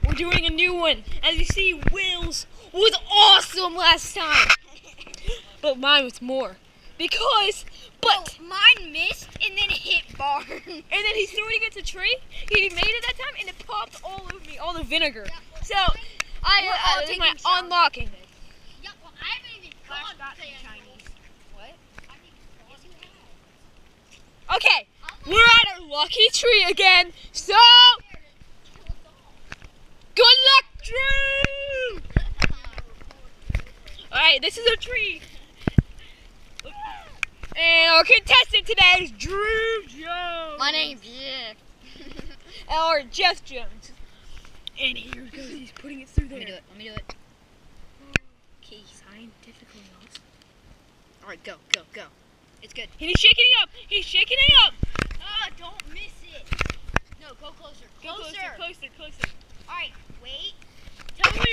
we're doing a new one. As you see, Will's was awesome last time. But mine was more. But mine missed and then it hit barn. And then he threw it against a tree. He made it that time and it popped all over me, all the vinegar. Yeah, so this is my unlocking. Yeah, well, I haven't even got Chinese. What? Okay, we're at our lucky tree again. So good luck, Drew! Alright, this is a tree. And our contestant today is Drew Jones. My name's Jeff. Or Jeff Jones. And here it goes, he's putting it through there. Let me do it. Okay, scientifically awesome. Alright, go. It's good. And he's shaking it up. He's shaking it up. Ah, don't miss it. No, go closer. Go closer. Alright, wait. Tell me